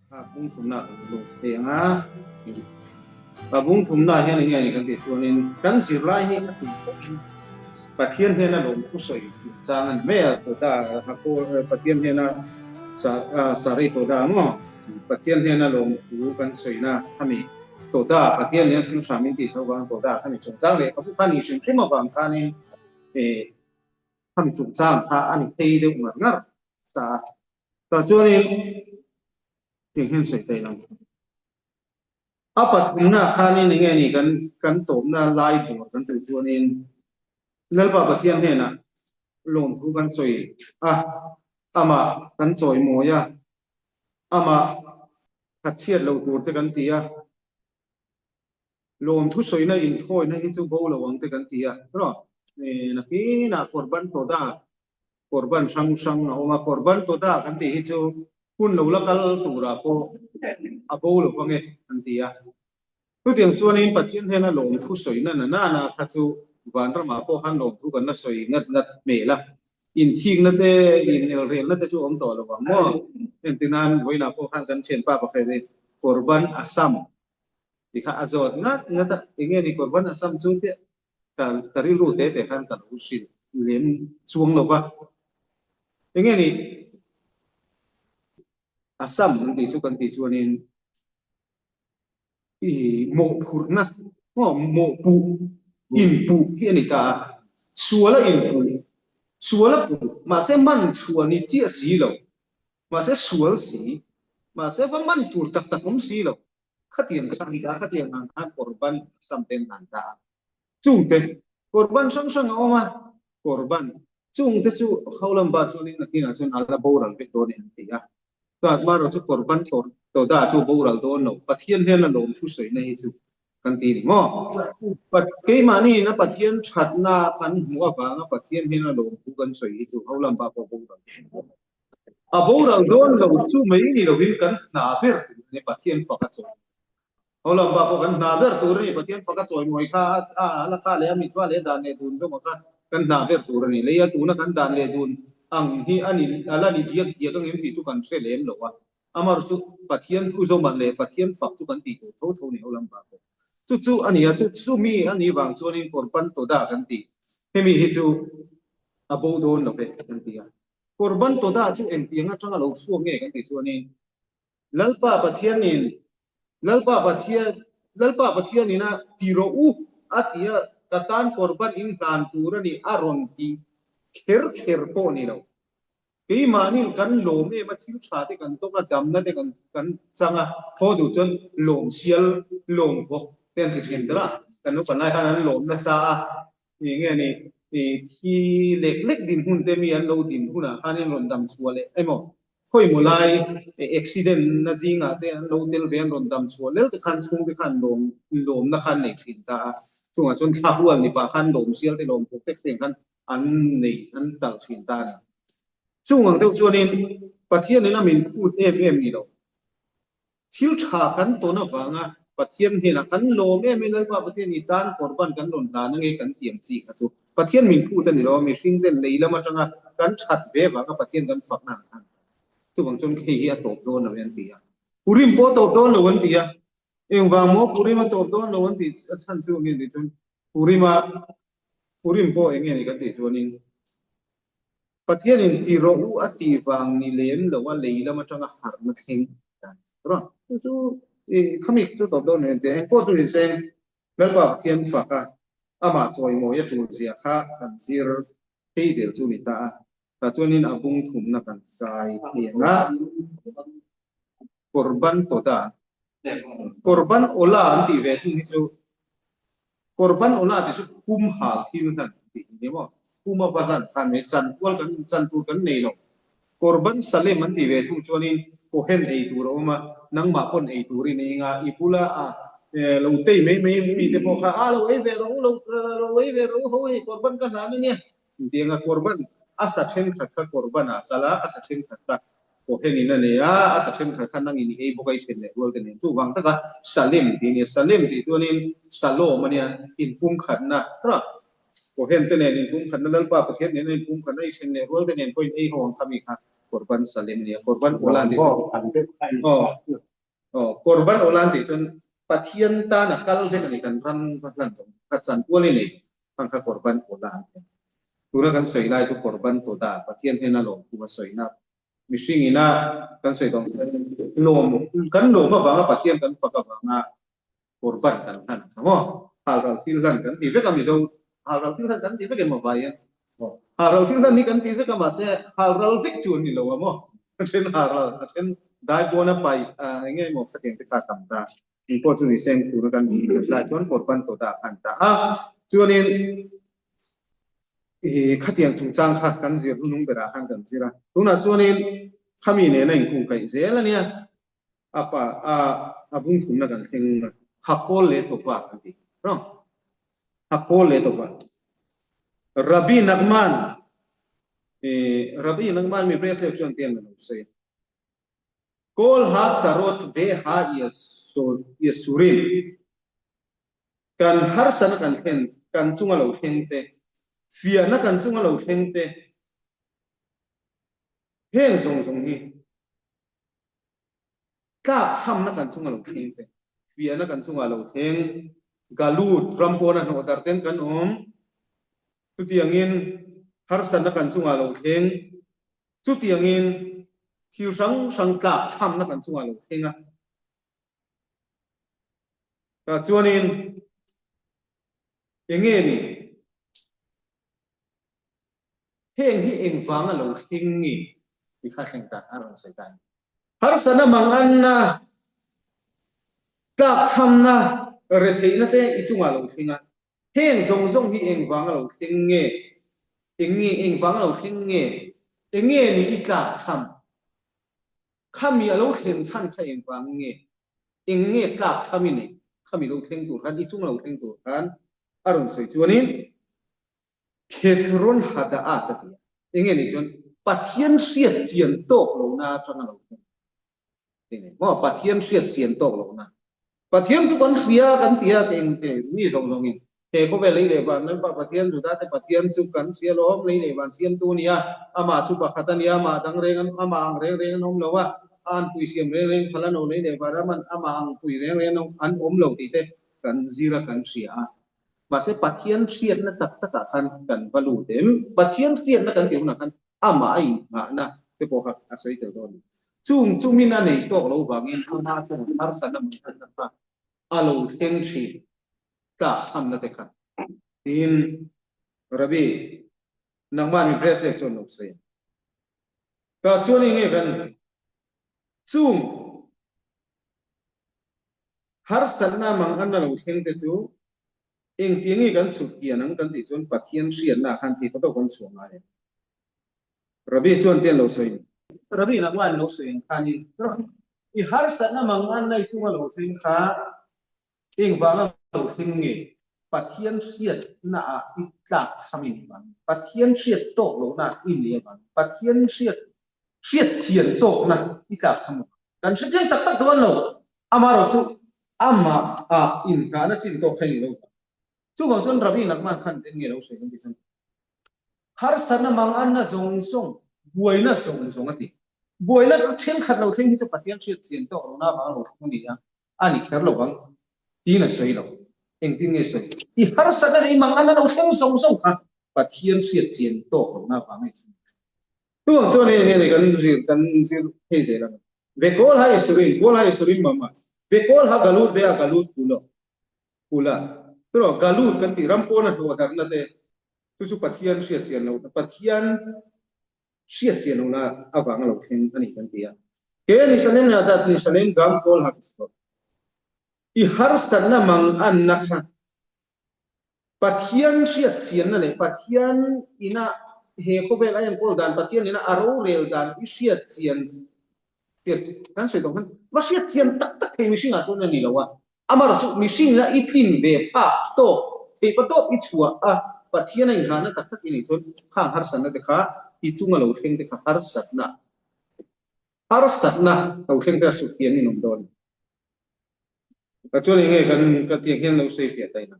Abung thumna lo tenga abung thumna hian nge ni kan ti chuanin kan zirlai hi pathian hena lo ku soi changan me to da hako pathian hena sari to da mo pathian hena lo ku kan soi na ami to da pathian hena thing chamin ti sawang to da ami chung chang le ka phan ni shin prima wang kha ni ami chung chang kha ani thei de umar ngar ta chuanin ting hen soi tai lang apat na khani nge ni kan tom na lai bo kan tu chuanin lalpa pathian hena lom thu kan soi ama kan choi moya ama khachiat lo tur te kan tia lom thu soi na in thoi na hi chu bo lawang te kan tia ro na ki na korban to da korban sang na oma korban to da kan ti hi chu kun lo lakal tura ko abo lo wange kan tia tu tiang chuanin pathian hena lom thu soi na kha chu van rama po han lom thu kan na soi ngat me la in thing na te in rel na te chu om to lo wa mo entinan voila po han kan chen pa pa khe de korban asam dikha azot ngat inge ni korban asam chu te kan tari ru te han kan usin lem chuang lo wa inge ni asam ni chu kan ti chuanin mo phurna mo pu in pu hi ani ta suala in pu suala pu ma se man chuani chi si lo ma se sual si ma se va man tur tak si lo khatian sang da khatian an korban samten nan da chung te korban sang oma korban chung te chu haulam ba chuani na kina chun ala boral pe to ni ti ya ta ma ro chu korban to da chu boral do no pathian hen na lom thu soi na hi chu kan ti ni mo pat ke mani na pathian thatna kan huwa ba na pathian hen na lom thu kan soi hi chu haulam ba po boral a boral don lo chu mai ni lo win kan na ber ni pathian fa ka chu haulam ba po kan na ber tur ni pathian fa ka choi moi kha la kha le mi thwa le dan ne dun jo ma kha kan na ber tur ni le ya tu na kan dan le dun ang hi ani ala ni dia ka ngem ti chu kan se lem lo wa amar chu pathian thu zo man le pathian fak chu kan ti tho ni haulam ba chu ani ya chu mi ani wang chuanin korban to da kan ti hemi hi chu abo don lo ve kan ti ya korban to da chu em ti nga tanga lo suang nge kan ti chuanin lalpa pathian ni na ti ro atia katan korban in kan turani aron ti kher po ni lo ke manin kan lom e ma thil tha te kan to ka dam na te kan changa khodu chon lom sial lom vok ten ti kendra kan no panai kan lom na sa ni nge ni thi lek din hun te mi an lo din huna hanin ron dam suale emo khoi mulai accident na zinga te an lo tel ven ron dam suale te khan chung te khan lom na khan nei thin ta chunga chon thapuan ni pa khan lom sial te lom vok te teng kan an nei an tal thin ta ni chung ang deuh chuanin pathian ni na min phut em ni lo thil tha kan to na wanga pathian hi na kan lom em ni la pathian ni tan korban kan lon da na nge kan tiam chi kha chu pathian min phut ani lo mi hring den leila ma tanga kan that ve wanga pathian kan fak na kan tu bang chon ke hi a top do na wen ti ya purim po top do lo wen ti ya eng wang mo purim a top do lo wen ti chan chu nge ni chun purim po eng ni kan ti chuanin pathian in ti ro ati wang ni lem lo wa leila ma tanga har na thing ro chu khamik chu to do ne te ko tu ni seng mel ba pathian fa ka ama choi mo ya tu zia kha kan zir pezel chu ni ta chuanin abung thum na kan sai na korban to da korban ola anti ve thu ni chu korban ola ti chu kum ha thil nan ti ni mo kuma varan khan me chan tu kan nei lo korban salem an ti ve thu chuanin ko hen ei tur oma nang ma kon ei turi nei nga ipula lo tei me mi te po kha lo ei ve ro hoi korban kan na ni ti nga korban asa then khat kha korban a kala asa then khat ka ko hen ina ne asa then khat khan nang ni ei bokai then le rol ten chu wang ta ka salem ti chuanin salo mania in pum khat na ra ko hen te ne in pum khan na lalpa pathian ne in pum khan ai chen ne rol te ne point ei hon khami kha korban salim ni korban ulan ti อันเด็กใคร korban ulan ti chon pathian ta na kal ve kan kan ran ka chan poli ni pang ka korban ulan tura kan soi lai chu korban to da pathian hena lo ku ma soi na mishing ina kan soi dong lom kan lo ma ba pathian kan pa ka ba na korban kan han mo hal ral til kan ti ve ka mi zo hal ral til kan ti ve ke ma ba ya hal ral til kan ni kan ti ve ka ma se hal ral fik chu ni lo mo chen hal ral chen dai bo na pai nge mo khateng te ka tam ta ti po chu ni seng tura kan ti la chon korban to da kan ta chu ni khateng chung chang kha kan zir nung bera hang kan zira tuna chu ni khami ne na ing kai zel ania apa abung thum na kan theng hakol le to pa kan ti no hakol le to pa Rabbi Nachman mi prescription tian na se kol hat sarot be ha yesurin kan har san kan theng kan chunga lo theng te fia na kan chunga lo theng te heng song hi ka cham na kan chunga lo theng te fia na kan chunga lo theng galut rampona no dar ten kan tu tiangin har san na kan chunga lo theng tu tiangin thiu sang ka cham na kan chunga lo thenga ka chuanin enge ni heng hi eng wanga lo thing ni ti kha theng ta aron sai kan har san na mangan na ka cham na re theina te I chunga lo thenga heng zong hi eng wanga lo thing nge eng wanga lo thing nge enge ni I ka cham khami alo theng chan kha eng wang nge enge ka chami ni khami lo theng tu ran I chung lo theng tu ran aron sai chuanin khesron hada ata ti enge ni chon pathian siat chian tok lo na chon lo ni mo pathian siat chian tok lo na pathian chu kon khia kan tia teng te mi zong ni te ko ve le ba nan pa pathian ju da te pathian chu kan sia lo hom le ban siam tu nia ama chu pa khatania ma dang re an ama ang re nom lo wa an pui siam re phala no le ba ra man ama ang pui re no an lo ti te kan zira kan sia ma se pathian siat na tak tak kan balu dem pathian siat na kan ti na kan ama ai ma na te po ha asai te don chung min na nei tok lo bangin ama chu har san na man ta alo theng chi ka cham na te khan tin Rabbi Nachman mi presle chon no se ka choni nge kan chung har san na mang an na lo theng te chu eng tiangi kan su kian ang kan ti chon pathian sian na khan ti ko to kon chuang ai Rabbi chon tian lo sei Rabbi Nachman lo sei khani I har san na mang an nai chung lo theng kha eng wang lo theng nge pathian siat na I tlak chamin ban pathian siat tok lo na I le ban pathian siat chian tok na I tlak cham kan se jeng tak tak don lo ama ro chu ama in ka na chin tok khain lo chu bang chon Rabbi Nachman khan ten nge lo sei kan ti chon har san na mang an na zong buai na zong ati buai na theng khat lo theng hi chu pathian siat chian tok lo na ba lo thong ni ya ani kher lo bang ti na sei lo eng tin nge sei I har san na I mang an na lo theng zong kha pathian siat chian tok lo na ba ngai chu bang chon ne kan zir he ze la ve kol ha isurin mama ve kol ha galut ve galut pula tro galut kan ti rampona ho dar na te chu pathian siat chian lo pathian siat chian lo na awang lo theng ani kan tia ke ni sanem na dat ni sanem gam kol ha sto I har san na mang an na kha pathian siat chian na le pathian ina he ko ve la yang kol dan pathian ina aro rel dan I siat chian kan sei dong kan ma siat chian tak he mi singa chon ni lo wa amar chu mi sing na I thin ve pa to he pa to I chua pathian ai hana tak ini chon khang har san na te kha I chunga lo theng te kha har sat na lo theng ta su tian ni nom don ka chon nge kan ti hian lo sei fia tai na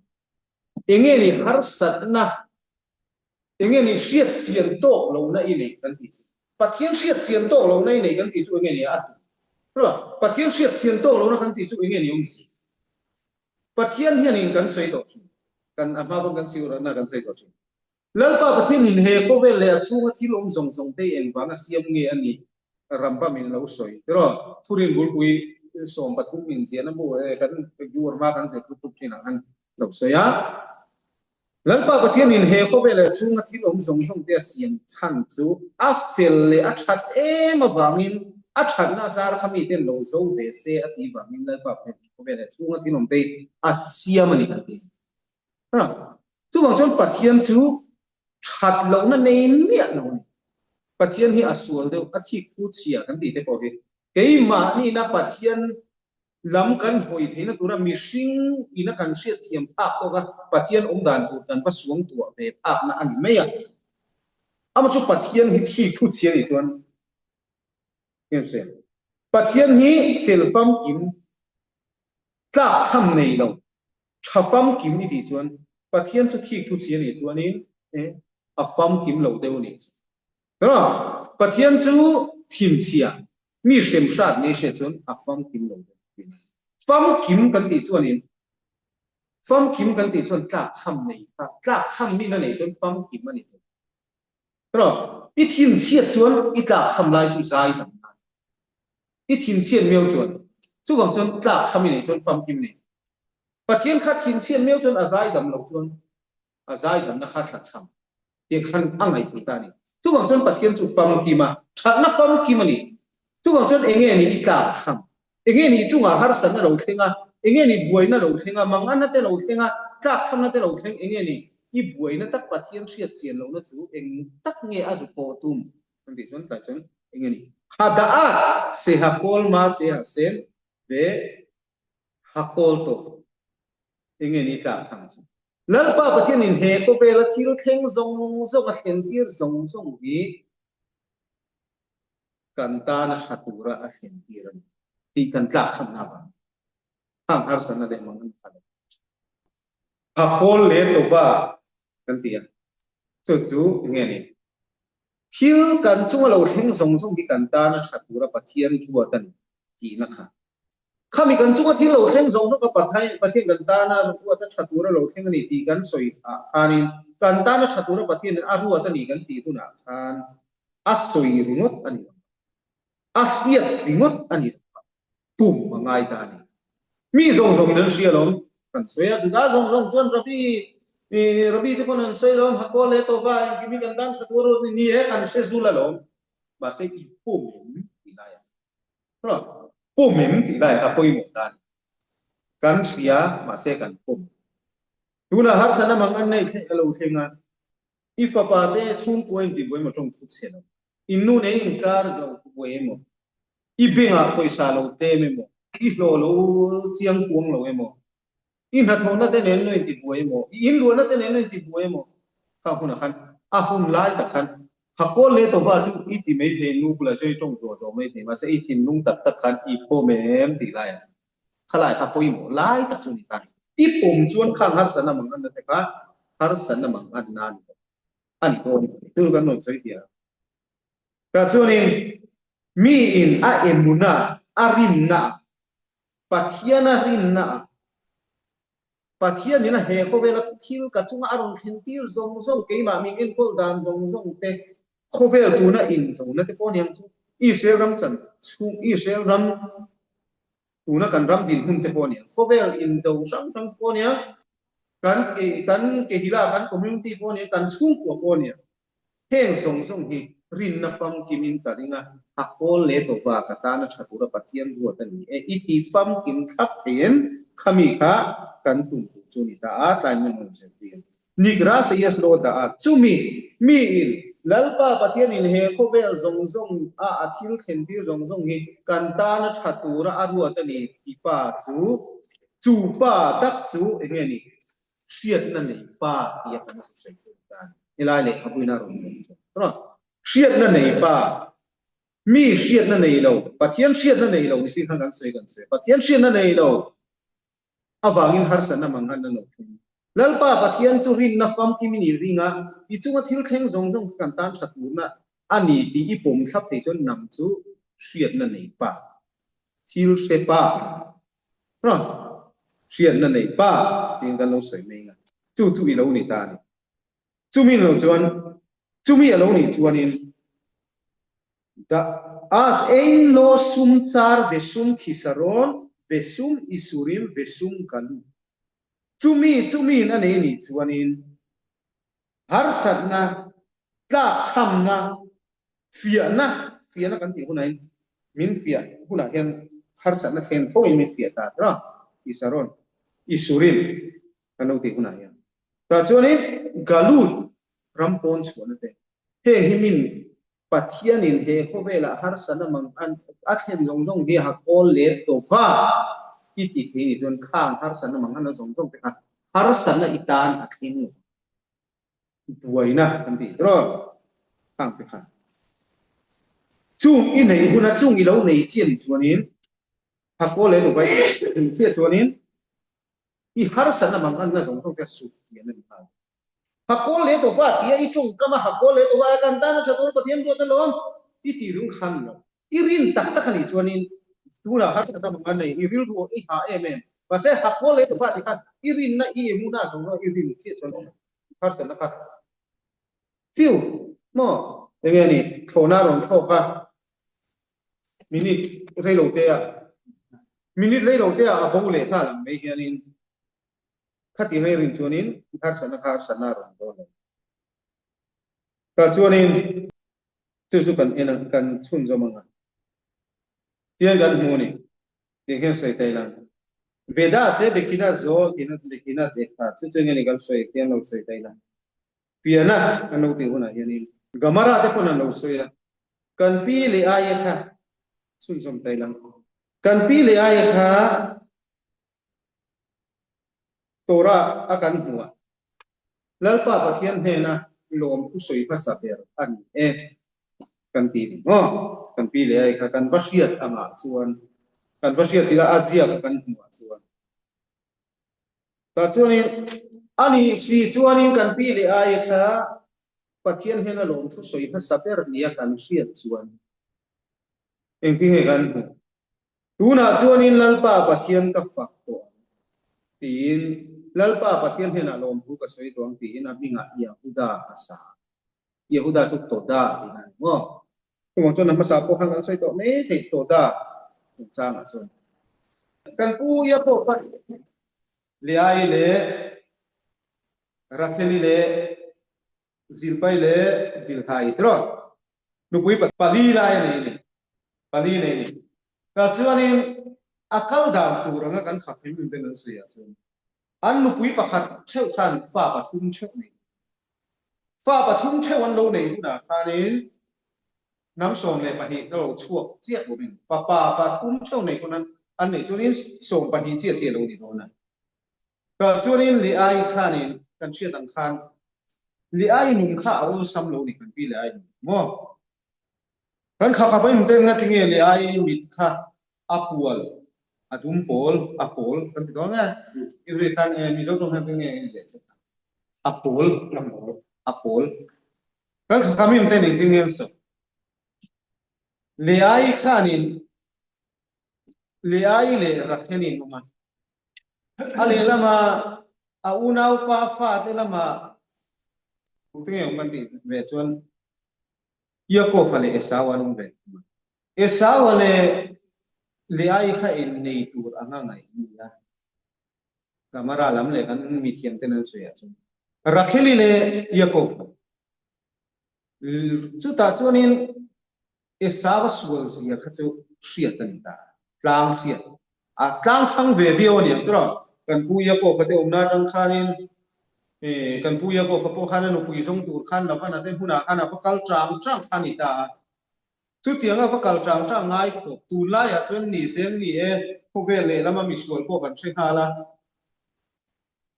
enge ni har sat na enge ni siat chian to lo na I nei kan ti ปะเทียนเสียดเสียนโตเราในกันที่สุเงี้ยนี่อ่ะเพราะปะเทียนเสียดเสียนโตเรานะกันที่สุเงี้ยนี่สิปะเทียนเฮียนี่กันใส่ต่อชิกันอามากันสิวนะกันใส่ต่อชิแล้วก็ปะเทียนนี่เฮโคเวลเลยสู้ที่ลงส่งเตเองบางเสียมเงี้ยอันนี้รัมปะมินเราสวยเพราะทุเรียนบุลกุยส่งปฐุมมินเสียนะบุกันยูร์มากันเสร็จทุกที่นั่นเราสวยอ่ะแล้วก็ประเทศนี้เฮโคเวลสู้ที่ลงส่งเตเสียงชั้นจูอัฟเฟลเลยอัชัดมาบางินอัชัดน่าสารขมิเตนโลโซเบเซอติบางินแล้วก็เฮโคเวลสู้ที่ลงเตอาเซียมันนี่กันเตนะทุกบางช่วงประเทศจูชัดลงนั่นเองเนี่ยนะประเทศนี้อาศัยเดียวอาทิตย์พูดเสียกันตีแต่พอเห็นเกี่ยมานี่นะประเทศลำกันหอยเทนะตัวเรามีสิ่งอินักการเสียเทียมภาพตัวกันประเทศองค์ดานตัวกันผสมตัวแบบภาพนะอันนี้ไม่อะอามาชุประเทศนี้ที่พูดเสียนี่ตัวนั้นเห็นเสียประเทศนี้เฟลฟัมกิมกล้าทำในเราชาฟัมกิมนี่ที่ตัวนั้นประเทศชุดที่พูดเสียนี่ตัวนี้อาฟัมกิมเราเดียวนี่ก็ประเทศจูทิ้งเสียมีเสียมชาติในเสียจนอาฟัมกิมเราฟัมกิมกันที่ส่วนนี้ฟัมกิมกันที่ส่วนกล้าทำในกล้าทำนี่นั่นเองจนฟัมกิมมันนี่ก็อีทิ้งเสียจนอีกล้าทำลายจุดใจต่างๆอีทิ้งเสียเมียวจนจู่บางจนกล้าทำนี่จนฟัมกิมนี่ประเทศขัดทิ้งเสียเมียวจนอาใจดำเราจนอาใจดำนักขัดทำยังขันอ่างไหนที่ตานี่ทุกบางจนประเทศจุฟัมกิมาชัดนักฟัมกิมันนี่ทุกบางจนเองนี่อีกล้าทำเองนี่จุงอาหารสันนั่นเราเท่งอ่ะเองนี่บวยนั่นเราเท่งอ่ะมังอันนั่นเราเท่งอ่ะกล้าทำนั่นเราเท่งเองนี่อีบวยนั่นตักประเทศเสียเสียนเรานั่นจูเองตักเงี้ยอาจุโปตุมมันดิจนแต่จนเองนี่ฮัดอาเสียฮักโอลมาเสียเซนเวฮักโอลโตเองนี่กล้าทำนั่นป้าประเทศนี้เฮก็เวลาที่เราเท่งส่งกับเซนที่ส่งนี้กันตานะชัตุระอาเซนที่เราที่กันกล้าทำนาบังทางฮาร์สันนั่นเองมันกันฮักโอลเลตัวว่ากันที่จู่ๆเงี้ยนี่ที่กันช่วงเราเท่งส่งที่กันตานะชัตุระประเทศทั่วตันที่นะคะข้ามีกันช่วงที่เราเท่งส่งกับประเทศกันตานะทั่วตันชัตุระเราเท่งนี่ที่กันสวยอานินกันตานะชัตุระประเทศนั้นทั่วตันนี่กันที่ตุนาคันอาสวยริงดอันนี้อาเฟียดริงดอันนี้ปุ่มมังไงตานี่มีส่งนั้นเสียลงกันสวยสุดาส่งจนระบีที่คนนั้นสวยลงฮักโกเลโตฟ้ากิมีกันตานะชัตุระนี่กันเสียจุลลงบาเซกีปุ่มที่ไหนเพราะปุ่มที่ได้ครับปุ่มหมดกันกันเสียมาเสกันปุ่มดูนะฮาร์สันมังอันนี้เราเท่งอ่ะอีฟ้าปาเต้ชุ่มป่วยที่ป่วยมาตรงทุกเส้นอินนู่นเองการเราป่วยมั้งอีเบงอ่ะป่วยซาเราเต้มั้งอีโลเราเจียงกวงเรามั้งอีนัทโนนั่นเต้เน้นหน่อยที่ป่วยมั้งอีนล้วนนั่นเต้เน้นหน่อยที่ป่วยมั้งข้าคนนั้นหุ่นไล่ตะขันฮักโกเลตัวว่าจู่อีที่ไม่เห็นนูกุลาช่วยตรงตัวไม่เห็นมาเสียอีที่นุ่งตะขันอีโพเมมที่ไล่ขลายฮักป่วยมั้งไล่ตะจุนี่ตาอีปุ่มชวนข้างฮาร์สันมังอันนั้นแต่ก็ฮาร์สันมังอันนั้นอันนี้ตัวกันหน่อยสวยดีอ่ะแต่ส่วนนี้มีอินอาเอ็มุนาอารินนาปัทยานารินนาปัทยานี่นะเฮโคเวลทิลกัจจุงอารมณ์เห็นทิลส่งเกี่ยมามีเงินพอดานส่งเตะโคเวลตัวน่ะอินตัวน่ะที่พอเนี่ยอิสราเอลรัมจันชุงอิสราเอลรัมตัวน่ะกันรัมดินหุ่นที่พอเนี่ยโคเวลอินตัวสังพอเนี่ยกันเกี่ยกันคอมมูนิตี้พอเนี่ยกันชุงกว่าพอเนี่ยเฮงส่งที่รินนัฟัมกิมินตาริงะฮักโอเลโตวากตานะชัตุระปัทยันรัวตันนี้อีที่ฟัมกิมทับเทียนขมิกะกันตุนจุนิตาอาตายมันมันเสียนิกราเซียสโรดาจุมีอินลัลปาปัทยันอินเฮโคเบลส่งอาทิลเข็นที่ส่งฮีกันตานะชัตุระอารัวตันนี้ที่ป้าจูป้าตักจูเองนี่เชียดนั่นนี่ป้าที่ยังไม่ใช่กันนี่ลายเลยครับวินารุนเพราะเชียดนั่นเองป้ามีเชียดนั่นเองเราปัทยันเชียดนั่นเองเรานี่สิ่งที่กันสวยปัทยันเชียดนั่นเองเราอาวางินฮาร์สันนั่นมังกันนั่นเราแล้วป้าปัทยันจูรินนัฟฟัมกิมินีริงะอีจุงทิลเข่งส่งกันตานชัดบุญนะ อันนี้ที่อีปุ่มทับที่จนนำจูเสียดนั่นเองป่ะทิลเซป่ะเนาะเสียดนั่นเองป่ะที่กันเราสวยมั้งจูอีเรานี่ตานี่จูมีเราจวนจูมีเรานี่จวนนี่da as ein lo sum tsar besum khisaron besum isurim besum kalu chumi na nei ni chuanin har satna tla chamna fiana kan ti hunai min fia huna hian har satna thlen thoi min fia ta ra isaron isurim kan ti huna hian ta chuanin galut rampon chuan te he himin pathianin he khovela har sana mang an athen zongjong hi ha kol le to va iti thini jon khang har sana mang an zongjong te har sana itan athin buaina kanti ro khang te kha chung i nei huna chung i lo nei chen chuanin ha kol le to vai che chuanin i har sana mang an zongjong te su hian ni ha hakol le to fa tia I chung kama hakol le to wa kan ta na chatur pathian ro ta lom I ti rung khan lo I rin tak tak ni chuanin tu la har ta man nei I ril ro I ha em pa se hakol le to fa ti khan I rin na I mu na song ro I rin che chuan har ta na kha fiu mo de nge ni thona rong tho ka minute rei lo te a minute rei lo te a bo le kha me hianin khati ngai rin chuanin har sana ron do le ta chuanin chu kan ena kan chun zo manga tia gan mu ni tiang sai tai lang veda se bekina zo bekina dekha chu chenge ni gal soi tiang lo sai tai lang piana anu ti huna yanin gamara te pon lo soi kan pi le ai kha chun som tai lang kan pi le ai kha tora akan huwa lalpa pathian he na lom thu soi phasa ber an kan ti no kan pi le ai kha kan vasiat anga chuan kan vasiat tila azia kan huwa chuan ta chuanin ani si chuanin kan pi le ai kha pathian he na lom thu soi phasa ber nia kan hiat chuan engti he kan hu tuna chuanin lalpa pathian ka fak to tin lalpa pathian hena lom hu ka soi tuang ti ina binga yahuda asa yahuda chu to da ina ngo kuma chon na sa po hang soi to me thei to da chang a chon kan pu ya po pa le ai le rakheli le zilpai le dilhai tro nu pui pa pali lai nei ni ka chuanin akal dam tu ranga kan kha phim min ten sui a chon an nu pui pakhat theu khan fa pathum theu nei fa pathum theu an lo nei na khanin nam som le pani lo chuak chiat bo min pa pathum theu nei konan an nei chunin som pani chia lo ni do na ka chunin li ai khanin kan chiat an khan li ai nun kha ro sam lo ni kan pi le ai mo kan kha kha phim ten nga tinge li ai mit kha apual adum pol apol kan ti dong iri kan mi zo dong han nge le apol kan khamim ten ding nge so le ai khanin le ai le rakhenin uma ale lama a unau pa fa te lama utinge man ti ve chon yakov ale esawa nung ve esawa le ai kha in nei tur anga ngai nia kamara lam le kan mi thiam ten suya chu rakheli le yakov chu ta chuanin esawa sual sia kha chu hriat tan ta tlang hriat a tlang khang ve vio ni tro kan pu yakov te omna tang khanin kan pu yakov po khana no pui song tur khan na kana te huna kana pakal trang khani ta chu tianga pakal trang ngai kho tu la ya chon ni sem ni khovel le lama mi sual ko kan thre hala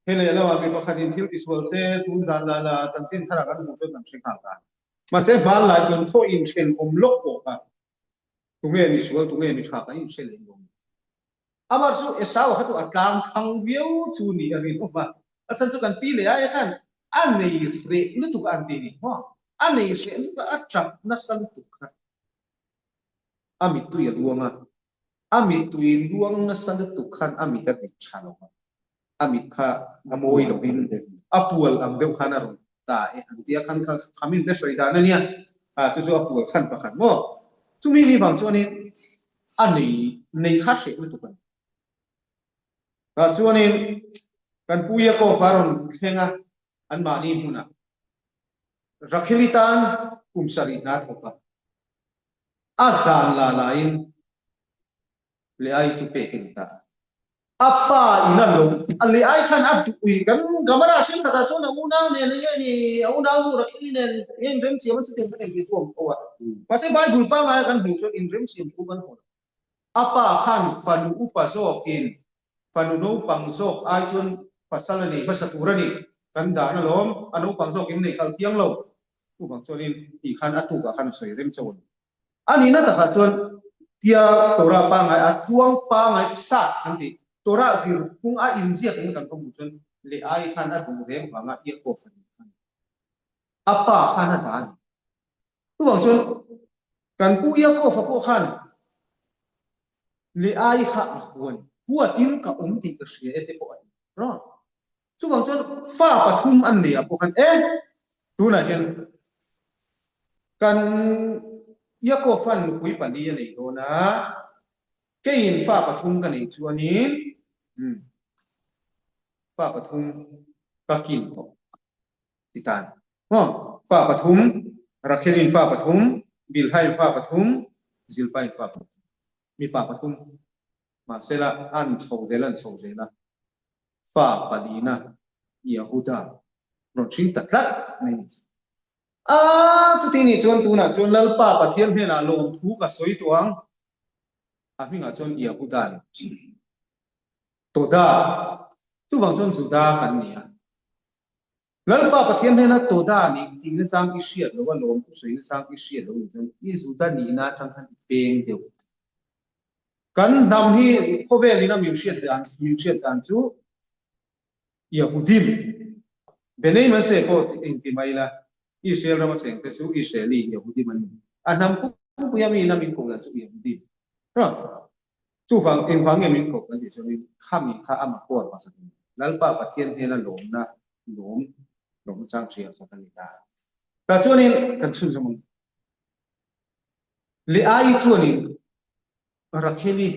hele lama mi pakhatin thil ti sual se tu zan la chanchin thara kan mu chon kan thre hala ma se mal la chon tho in chen om lok ko ka tu nge mi sual tu nge mi tha ka in se le ngom amar chu esaw ha chu atlang thang viu chu ni ani no ba achan chu kan pi le ai khan an nei re lu tu an ti ni ho ani se ka atrak na san tu kha ami tu ya luanga ami tu luang na san tu khan ami ta ti chalo ami kha amoi lo bin apual am deu khana ro ta e antia khan kha khamin te soida na nia chu chu apual san pa khan mo chumi ni bang choni ani nei kha se tu kan ta choni kan puya ko faron thenga an mani huna rakhilitan kumsari na thoka azan la lain le ai chu pe kinta apa ina lo ali ai khan atu kan gamara shin kata chona una ne ni una mu rakhili ne yen rem siam chu te pe ki chom ko wa pase bai bul pa ma kan bu chu in rem siam ku ban ko apa khan fan upazo in fanu no pangzo ai chun pasalani pasaturani kan da na lom anu pangzo in nei kal thiang lo tu bang chonin i khan atu ka khan soi rem chon ani na ta kha chon tia tora pa ngai athuang pa ngai sa anti tora zir kung a inzia kan kan ko chon le ai khan atu rem ba nga ye ko fan apa khan da tu bang chon kan pu ya ko fa ko khan le ai kha ahon puatin ka ti ka hria ete ko ai ro chu bang chon fa pathum an ne a ko khan tu na hian kan ya ko fan pui pani ya nei do na ke in fa pathum ka nei chuanin fa pathum ka kin to titan ho fa pathum rakhelin fa pathum bilhai fa pathum zilpai fa pathum mi pa pathum ma sela an choudelan choudela fa palina yahuda rochin tatlat nei chu ti ni chon tu na chon lal pa pathian hena lom thu ka soi tuang a minga chon yahuda to da tu wang chon zu da kan nia lal pa pathian hena to da ni ti na chang i hriat lo wa lom thu soi na chang i hriat lo chon i zu da ni na thang khan peng deu kan nam hi khovelina mi hriat dan chu yahudim benei man se ko inti maila Israel rama cheng te chu Israeli yahudi man anam ku yami na min ko la chu yahudi ro chu fang in fang yamin ko kan chu min khami kha ama ko pa sa lalpa pathian hena lom chang sia sa kan ta ta chuanin kan chun jong li ai chuanin rakheli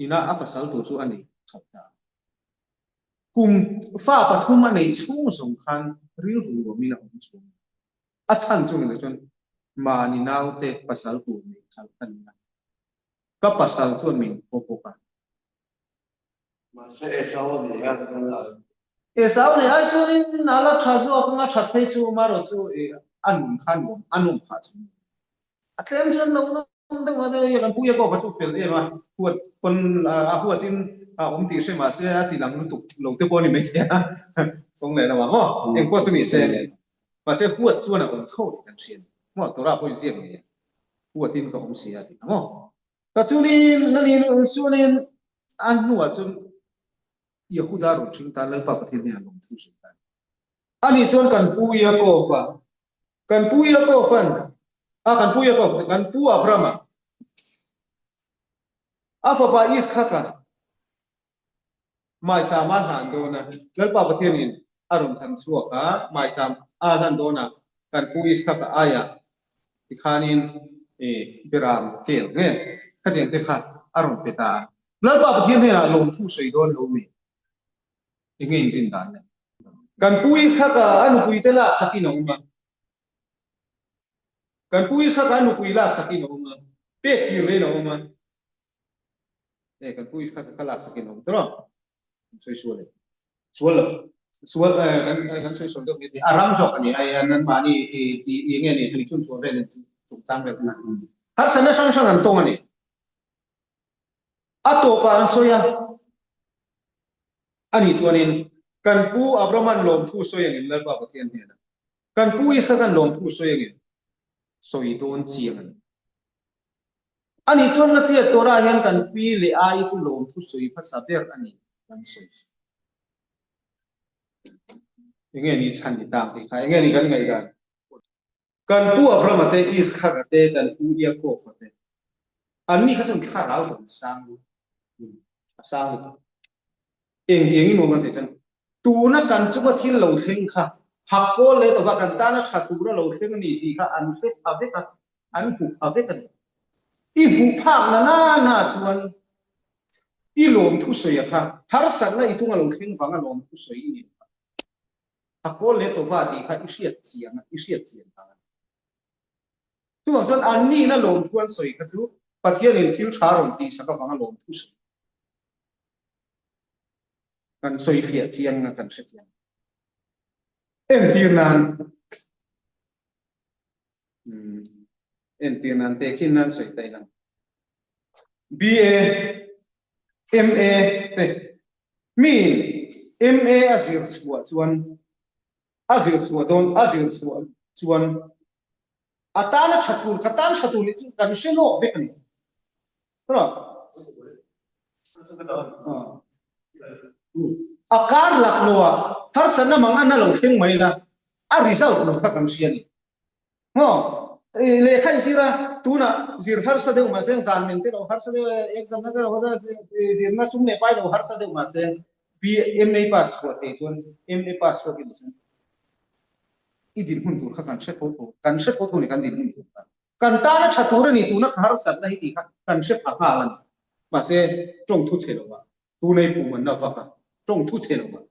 ina apasal tu chu ani khatta kum fa pathum nei chung song khan ril ru mi la chu a chan chung le chon ma ni nau te pasal ku nei khal kan na ka pasal chuan min ko pa ma se esau ni ya esau ni ai chuan ala thazo nga that phei chu ma ro chu an khan bom anum kha chu atlem chuan no dang ma de ya kan pu ya ko pa chu fel e ma huat pon a huatin ti se ma se ti lang lu tuk lo te poni me tia song le na ma ho en ko chu ni se ma se huat chu na on thau kan chen mo to ra po yin siam ni huatin ka om sia ti mo ka chu ni na ni chu ni an huwa chu yahuda ro ching ta lal pa pathin ne long thu su ta ani chon kan pu ya ko fan kan pu abrama afa pa is khaka mai cha man han do na lal pa pathin in arum than chuak a mai cham a han do na kan pu is khaka aya ti khanin biram kel nge khaden te kha arum peta lal pa pathin ne la long thu sei don lo mi ingin tin dan ne kan pu is khaka anu pui te la sakin ma kan pu is khaka anu pui la sakin ma pe ki le no ma kan pu is khaka kala sakin no tro soi sual kan soi do ni aram so kan ni ai nan ma ni ti nge ni ti chun so re ni chung tang re na har san na sang an tong ni ato pa an soya ani chuanin kan pu abraman lom thu soyang in lal pa pathian he na kan pu is kan lom thu soyang in soi don chiang ani chuan nga tia tora hian kan pi le ai chu lom thu soi pha saber ani kan soi nge ni chan ni tang ti khai nge ni kan ngai gan กันปูอับรามัตอิสขากเตกันปูเดียโกฟเตอันนี้เขาจะข้าเราต้องสร้างเองนี่มองกันแต่ฉันตูนักการจุกที่เราเข่งค่ะหักโกเลยแต่ว่ากันตานักชัดตูเราเข่งนี่ดีค่ะอันเฟกอาเฟกันอันผูอาเฟกันอีผูภาคน่าชวนอีหลงทุสยค่ะฮาร์สันน่ะอีทุ่งเราเข่งฟังหลงทุสยนี่หักโกเลยแต่ว่าดีค่ะอิเชียเจียงค่ะตัวส่วนอันนี้น่ะหลงทวนสวยค่ะจูปะเทียนทิวชาร์มตีสักฟังหลงทุสกันสวยเฟียเจียงกันเสียงเอ็นตีนันเตคินนันสวยใจนัน BA MA เตมี MA อาศิรสวดชวนอาศิรสวดอนอาศิรสวดชวนอาตานะชัตุลกัตานชัตุลนี่กันเชโลเวกันครับอาการหลักลัวฮาร์สันน่ะมังอันน่ะเราเข่งไหมล่ะอาริซัลต์เราพักกันเชียนี่เลขาอิสิระตูน่ะซิร์ฮาร์สันเดวมาเซนซานเมนเตเราฮาร์สันเดวเอ็กซัมนั่นเราว่าซิร์น่ะซุ่มเนี่ยไปเราฮาร์สันเดวมาเซน BMA พาสปอร์ตชวน MA พาสปอร์ตกินชวนอีดินหุ่นตัวกันเช็ดโต้นี่กันดินหุ่นตัวกันตานะชัดตัวนี่ตูน่ะฮาร์สันน่ะฮิติกันเช็ดผ้าผ้ามันมาเซจงทุเชลว่าตูในปุ่มมันน่ะว่าจงทุเชลว่า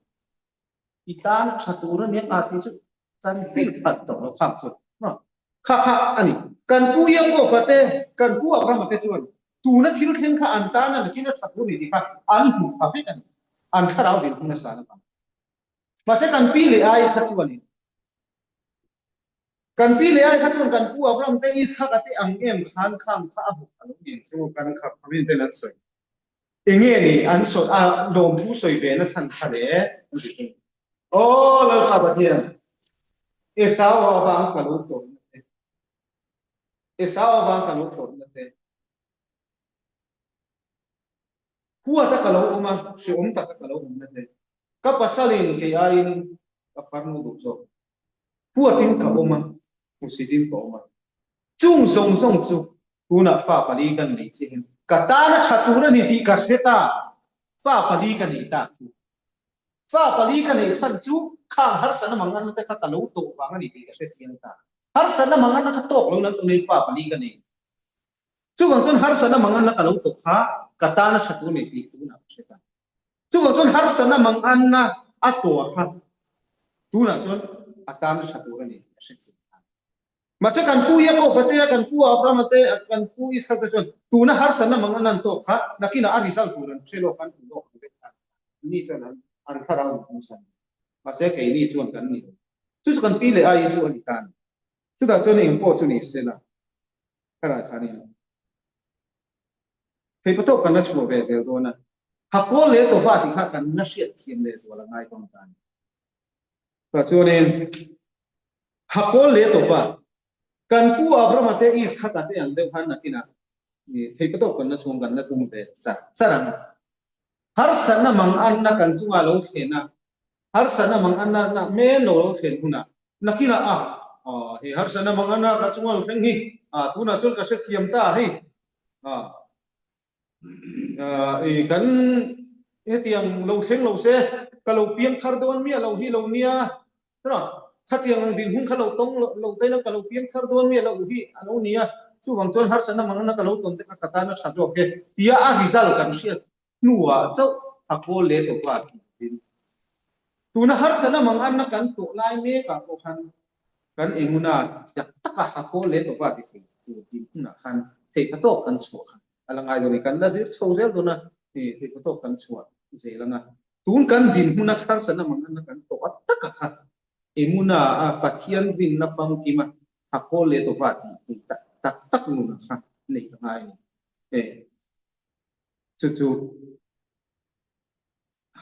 อีตานะชัดตัวนี่อาทิตย์กันฟิลพัดตัวเราข้ามสุดค่ะอันนี้กันปูยังก็ฟัดเตกันปูอับรามัตชวนตูนักทิลเข่งค่ะอันตานะที่นักชัดตัวนี่ดีค่ะอันหูอาเฟกันอันข้าเราดินหุ่นสารพันมาเสกันปีเลยไอ้ขัดชวนนี่กันปีเลยไอ้ขัดชวนกันปูอับรามัตอิสขากเตอังเอ็มขันข้ามข้าบุกอันนี้ซึ่งกันขับพินเตนัสวยเองนี่อันสดโดมผู้สวยเบนัสันทะเลโอ้เราขับเทียนเอสาวบางกะลุตEsau vang kalau fornate huwa ta kalau uma si ta kalau umnate ka pasalin ke ain ka farnu dujo huwa tin ka uma musidin ko uma chung song chu tuna fa pali kan ni chin ka ta na chatura ni ti ka seta fa pali kan ni ta fa pali kan ni chan chu khang har san mangan ta ka kalau to wang ni ti ka se chin ta har sana mangan na katok lo lang tunay fa pali ka ni chu bang chon har sana mangan na kalau tok ha kata na chatu ni ti tu na cheta chu bang chon har sana mangan na ato ha tu na chon ata na chatu ni cheta masa kan pu ya ko fate kan pu abramate kan pu is ka chon tu na har sana mangan nan tok ha nakina a result tu ran chelo kan tu lo ni chon an kharau tu san masa ke ni chon kan ni chu kan pi le ai chu ani tan sudah jadi import tu ni sila, kerana kani. Hebatnya kan nak cuba bezel tu na. Hakol le tu faham dikah kan nasihat kiam le soalan ngai kontan. Kacau ni hakol le tu faham. Kan pu abram ate is kata te yang depan nak ina. Ni hebatnya kan nak cuba kan nak tu be sarang. Har sana mangan nak kan cuba lo kena. Har sana mangan nak melo lo kena. Nakina har sana mangana ka chungal feng hi tuna chul ka se thiam ta hi kan tiang lo theng lo se ka lo piang thar don mi lo hi lo nia tra khatiang din hun kha lo tong lo tai na ka lo piang thar don mi lo hi lo nia chu wang chon har sana mangana ka lo ton te ka ta na tha jo ke tia a result kan sia nuwa chau a ko le to pa tuna har sana mangana kan to lai me ka ko khan kan inguna taka hako le to pa ti tu na khan thei patok kan chua alangai doni kan la zir chhozel dona thei patok kan chua zelanga tun kan din huna khar sana mangan kan to taka kha inguna pathian win na fam kima hako le to pa ti tak nu na kha nei ngai chu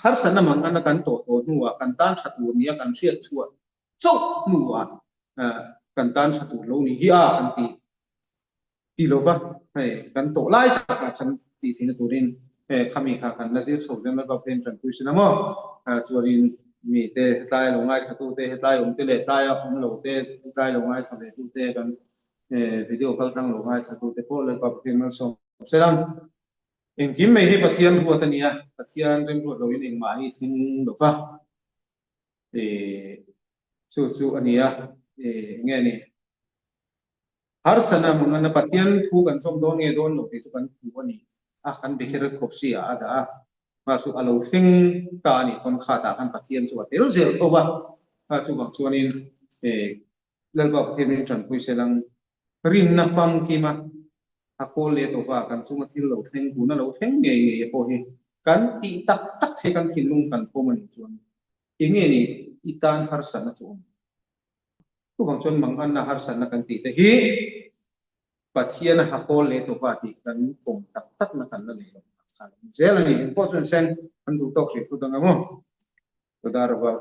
har sana mangan kan to nuwa kan tan chatu nia kan sia chua chau nuwa kan tan satu lo ni hi kan ti lova kan to lai ka kan ti thina turin khami kha kan nazir so den ba pen tran puisina mo chuarin มีเตตายลงง่ายสตูเตตายองเตเลตายองโลเตตายลงง่ายสเตตูเตกันวิดีโอคอลทั้งลงง่ายสตูเตโพเลยปะเทียนมันส่งเสร็จเองกิมไม่ให้ปะเทียนหัวตันเนี่ยปะเทียนเรื่องหัวโดยเองมาที่ทิ้งดอกฟ้าสู้อันนี้เงี้ยนี่harusana mengana patian thu kan som don nge don lo te kan thu ani akan bekher khopsi ada masuk alo thing ta ni kon khata kan patian chu tel zel to ba chu bang chuanin lalba pathian chan pui selang rin na fam ki ma akol le to wa kan chu ma thil lo thing bu na lo thing nge nge po hi kan ti tak tak he kan thin lung kan po man chuan nge ni itan harusana chu tu bang chon mangan na harsan na kan ti te hi pathian hakol le to va ti kan pom tak tak na kan na le kan zel ni important sen kan du tok se tu dang mo to dar ba